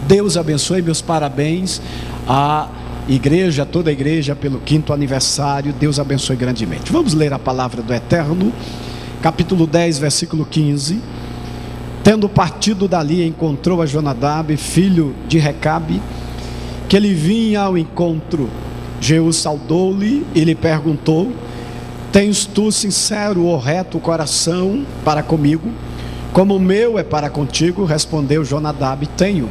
Deus abençoe, meus parabéns à igreja, toda a igreja, pelo 5º aniversário. Deus abençoe grandemente. Vamos ler a palavra do Eterno, capítulo 10, versículo 15. Tendo partido dali, encontrou a Jonadab, filho de Recabe, que ele vinha ao encontro. Jeú saudou-lhe e lhe perguntou: tens tu sincero ou reto coração para comigo, como o meu é para contigo? Respondeu Jonadab: tenho.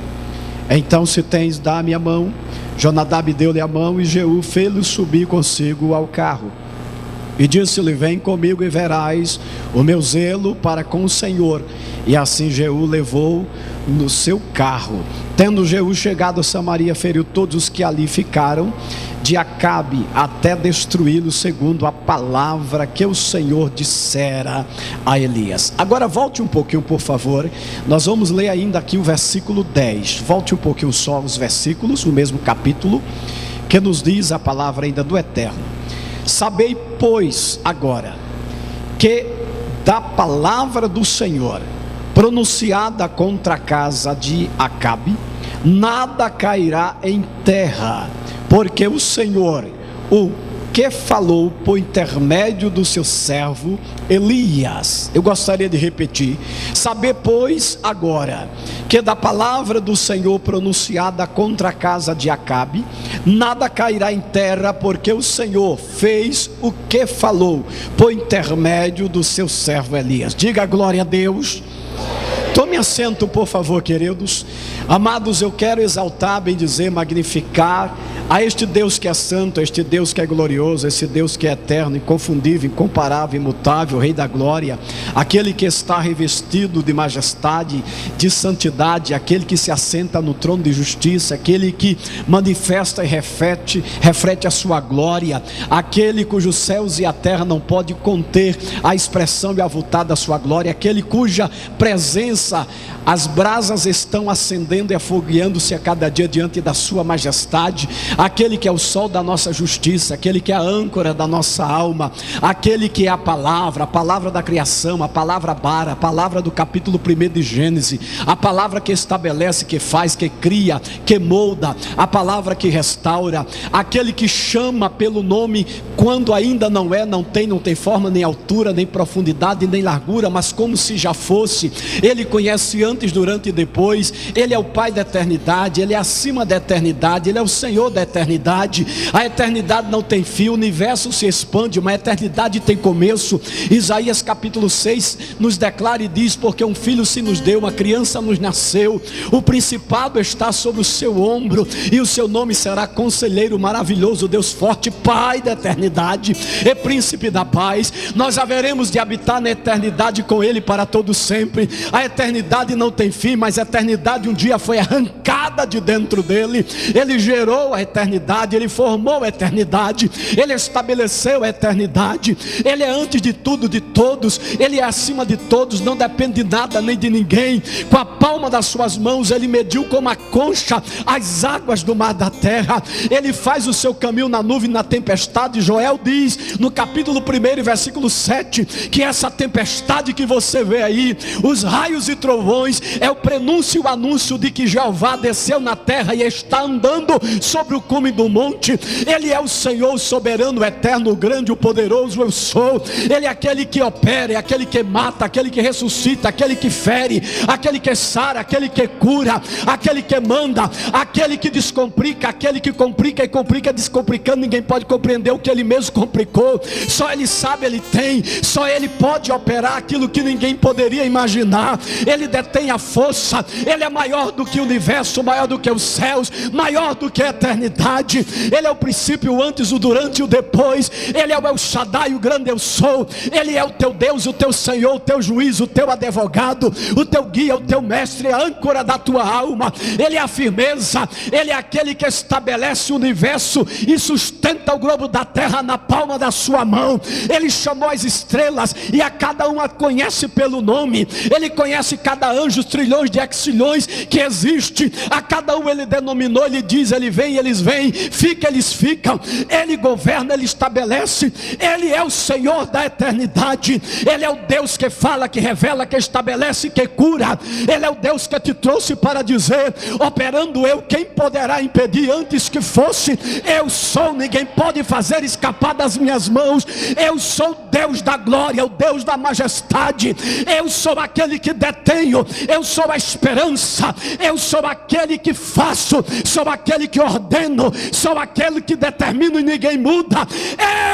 Então, se tens, dá-me a mão. Jonadab deu-lhe a mão e Jeú fê-lo subir consigo ao carro. E disse-lhe: vem comigo e verás o meu zelo para com o Senhor. E assim Jeú levou no seu carro. Tendo Jeú chegado a Samaria, feriu todos os que ali ficaram de Acabe, até destruí-lo, segundo a palavra que o Senhor dissera a Elias. Agora volte um pouquinho, por favor. Nós vamos ler ainda aqui o versículo 10. Volte um pouquinho só os versículos, no mesmo capítulo, que nos diz a palavra ainda do Eterno. Sabei, pois, agora, que da palavra do Senhor pronunciada contra a casa de Acabe, nada cairá em terra, porque o Senhor, o que falou por intermédio do seu servo Elias. Eu gostaria de repetir: saber, pois, agora, que da palavra do Senhor pronunciada contra a casa de Acabe, nada cairá em terra, porque o Senhor fez o que falou por intermédio do seu servo Elias. Diga glória a Deus. Tome assento, por favor, queridos. Amados, eu quero exaltar, bendizer, magnificar a este Deus que é santo, a este Deus que é glorioso, esse Deus que é eterno, inconfundível, incomparável, imutável, Rei da glória, aquele que está revestido de majestade, de santidade, aquele que se assenta no trono de justiça, aquele que manifesta e reflete a sua glória, aquele cujos céus e a terra não pode conter a expressão e a vultar da sua glória, aquele cuja presença as brasas estão acendendo e afogueando-se a cada dia diante da sua majestade, aquele que é o sol da nossa justiça, aquele que é a âncora da nossa alma, aquele que é a palavra da criação, a palavra bara, a palavra do capítulo 1 de Gênesis, a palavra que estabelece, que faz, que cria, que molda, a palavra que restaura, aquele que chama pelo nome quando ainda não é, não tem forma, nem altura, nem profundidade, nem largura, mas como se já fosse. Ele conhece antes, durante e depois. Ele é o Pai da eternidade, Ele é acima da eternidade, Ele é o Senhor da eternidade. A eternidade não tem fim, o universo se expande, mas a eternidade tem começo. Isaías capítulo 6 nos declara e diz: porque um filho se nos deu, uma criança nos nasceu, o principado está sobre o seu ombro, e o seu nome será Conselheiro Maravilhoso, Deus Forte, Pai da eternidade e Príncipe da paz. Nós haveremos de habitar na eternidade com Ele para todo sempre. A eternidade não tem fim, mas a eternidade um dia foi arrancada de dentro dele. Ele gerou a eternidade, Ele formou a eternidade, Ele estabeleceu a eternidade. Ele é antes de tudo, de todos, Ele é acima de todos, não depende de nada nem de ninguém. Com a palma das suas mãos Ele mediu como a concha as águas do mar da terra. Ele faz o seu caminho na nuvem, na tempestade. Joel diz no capítulo 1, versículo 7, que essa tempestade que você vê aí, os raios e trovões, é o prenúncio e o anúncio de que Jeová desceu na terra e está andando sobre o cume do monte. Ele é o Senhor, o soberano, o eterno, o grande, o poderoso, eu sou. Ele é aquele que opera, é aquele que mata, aquele que ressuscita, aquele que fere, aquele que sara, aquele que cura, aquele que manda, aquele que descomplica, aquele que complica e complica descomplicando. Ninguém pode compreender o que Ele mesmo complicou. Só Ele sabe, Ele tem. Só Ele pode operar aquilo que ninguém poderia imaginar. Ele detém a força. Ele é maior do que o universo, maior do que os céus, maior do que a eternidade. Ele é o princípio, o antes, o durante e o depois. Ele é o El Shaddai, o grande eu sou. Ele é o teu Deus, o teu Senhor, o teu juiz, o teu advogado, o teu guia, o teu mestre, a âncora da tua alma. Ele é a firmeza. Ele é aquele que estabelece o universo e sustenta o globo da terra na palma da sua mão. Ele chamou as estrelas e a cada uma conhece pelo nome. Ele conhece cada anjo, os trilhões de exilhões que existe. A A cada um ele denominou, ele diz, ele vem, eles vêm, fica, eles ficam. Ele governa, ele estabelece. Ele é o Senhor da eternidade. Ele é o Deus que fala, que revela, que estabelece, que cura. Ele é o Deus que te trouxe para dizer: operando eu, quem poderá impedir? Antes que fosse, eu sou, ninguém pode fazer escapar das minhas mãos. Eu sou o Deus da glória, o Deus da majestade. Eu sou aquele que detenho, eu sou a esperança, eu sou aquele que faço, sou aquele que ordeno, sou aquele que determino e ninguém muda.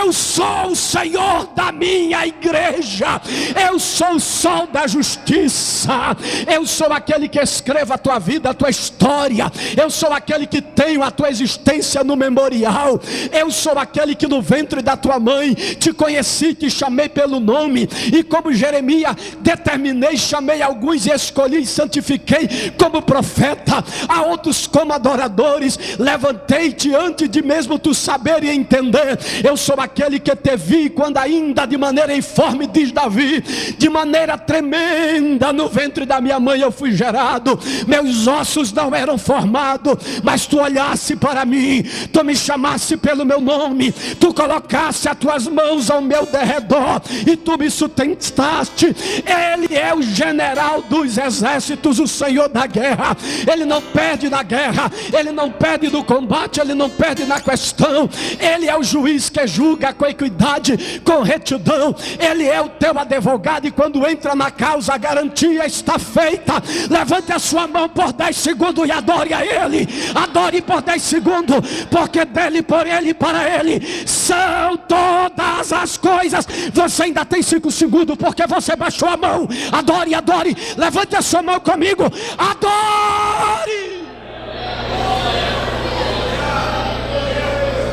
Eu sou o Senhor da minha igreja, eu sou o sol da justiça, eu sou aquele que escreva a tua vida, a tua história, eu sou aquele que tenho a tua existência no memorial, eu sou aquele que no ventre da tua mãe te conheci, te chamei pelo nome, e como Jeremias determinei, chamei alguns e escolhi e santifiquei como profeta, a outros como adoradores. Levantei-te antes de mesmo tu saber e entender. Eu sou aquele que te vi quando ainda de maneira informe, diz Davi, de maneira tremenda no ventre da minha mãe eu fui gerado, meus ossos não eram formados, mas tu olhasse para mim, tu me chamasse pelo meu nome, tu colocasse as tuas mãos ao meu derredor e tu me sustentaste. Ele é o general dos exércitos, o Senhor da guerra. Ele não perde na guerra, ele não perde no combate, ele não perde na questão. Ele é o juiz que julga com equidade, com retidão. Ele é o teu advogado, e quando entra na causa, a garantia está feita. Levante a sua mão por 10 segundos e adore a Ele. Adore por 10 segundos, porque dele, por Ele e para Ele são todas as coisas. Você ainda tem 5 segundos, porque você baixou a mão. Adore, adore. Levante a sua mão comigo. Adore.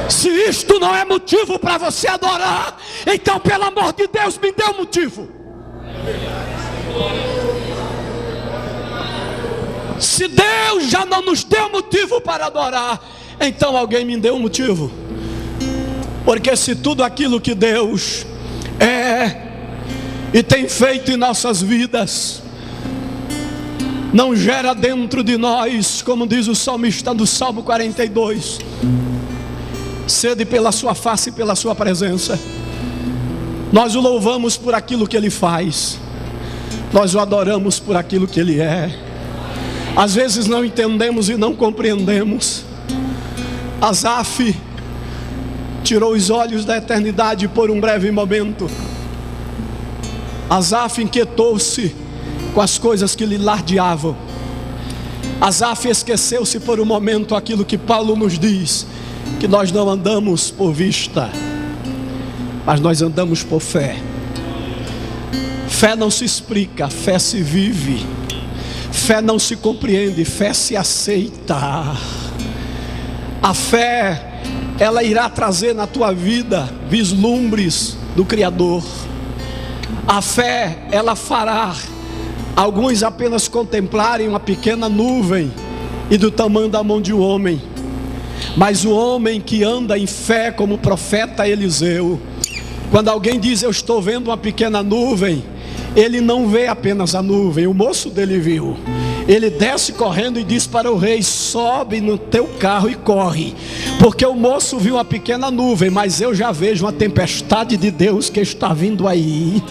Se isto não é motivo para você adorar, então pelo amor de Deus, me dê um motivo. Se Deus já não nos deu motivo para adorar, então alguém me deu um motivo. Porque se tudo aquilo que Deus é e tem feito em nossas vidas não gera dentro de nós, como diz o salmista do Salmo 42, sede pela sua face e pela sua presença, nós o louvamos por aquilo que Ele faz, nós o adoramos por aquilo que Ele é. Às vezes não entendemos e não compreendemos. Asaf tirou os olhos da eternidade por um breve momento. Asaf inquietou-se com as coisas que lhe lardeavam. Asaf esqueceu-se por um momento aquilo que Paulo nos diz, que nós não andamos por vista, mas nós andamos por fé. Fé não se explica, fé se vive. Fé não se compreende, fé se aceita. A fé, ela irá trazer na tua vida vislumbres do Criador. A fé, ela fará alguns apenas contemplarem uma pequena nuvem e do tamanho da mão de um homem, mas o homem que anda em fé, como o profeta Eliseu, quando alguém diz eu estou vendo uma pequena nuvem, ele não vê apenas a nuvem, o moço dele viu. Ele desce correndo e diz para o rei: sobe no teu carro e corre, porque o moço viu uma pequena nuvem, mas eu já vejo uma tempestade de Deus que está vindo aí.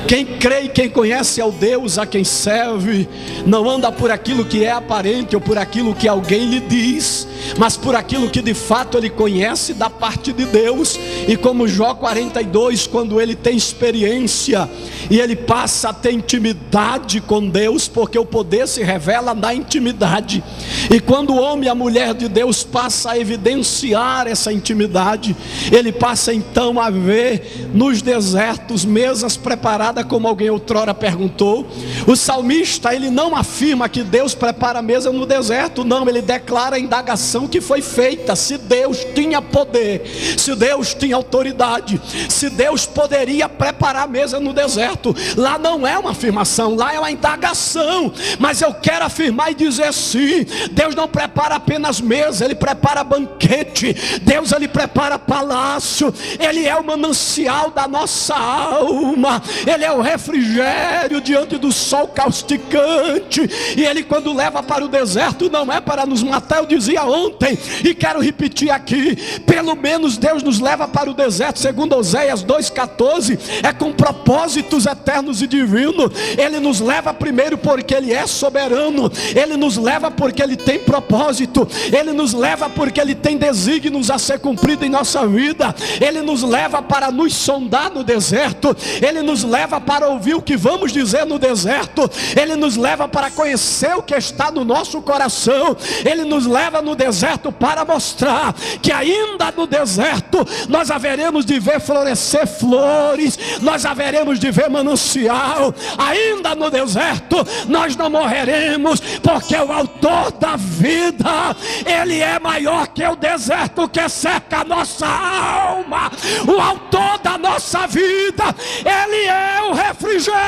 Quem crê e quem conhece ao Deus a quem serve, não anda por aquilo que é aparente ou por aquilo que alguém lhe diz, mas por aquilo que de fato ele conhece da parte de Deus. E como Jó 42, quando ele tem experiência e ele passa a ter intimidade com Deus, porque o poder se revela na intimidade, e quando o homem e a mulher de Deus passa a evidenciar essa intimidade, ele passa então a ver nos desertos mesas preparadas, como alguém outrora perguntou. O salmista, ele não afirma que Deus prepara a mesa no deserto, não, ele declara a indagação que foi feita: se Deus tinha poder, se Deus tinha autoridade, se Deus poderia preparar a mesa no deserto. Lá não é uma afirmação, lá é uma indagação, mas eu quero afirmar e dizer sim. Deus não prepara apenas mesa, Ele prepara banquete. banquete. Deus, Ele prepara palácio. Ele é o manancial da nossa alma. Ele é o refrigério diante do sol causticante. E Ele, quando leva para o deserto, não é para nos matar. Eu dizia ontem e quero repetir aqui: pelo menos Deus nos leva para o deserto, segundo Oséias 2,14, é com propósitos eternos e divinos. Ele nos leva primeiro porque Ele é soberano. Ele nos leva porque Ele tem propósito. Ele nos leva porque Ele tem desígnios a ser cumprido em nossa vida. Ele nos leva para nos sondar no deserto. Ele nos leva para ouvir o que vamos dizer no deserto. Ele nos leva para conhecer o que está no nosso coração. Ele nos leva no deserto para mostrar que ainda no deserto nós haveremos de ver florescer flores, nós haveremos de ver manancial. Ainda no deserto nós não morreremos, porque o autor da vida, Ele é maior que o deserto que cerca a nossa alma. O autor da nossa vida, Ele é o refrigério.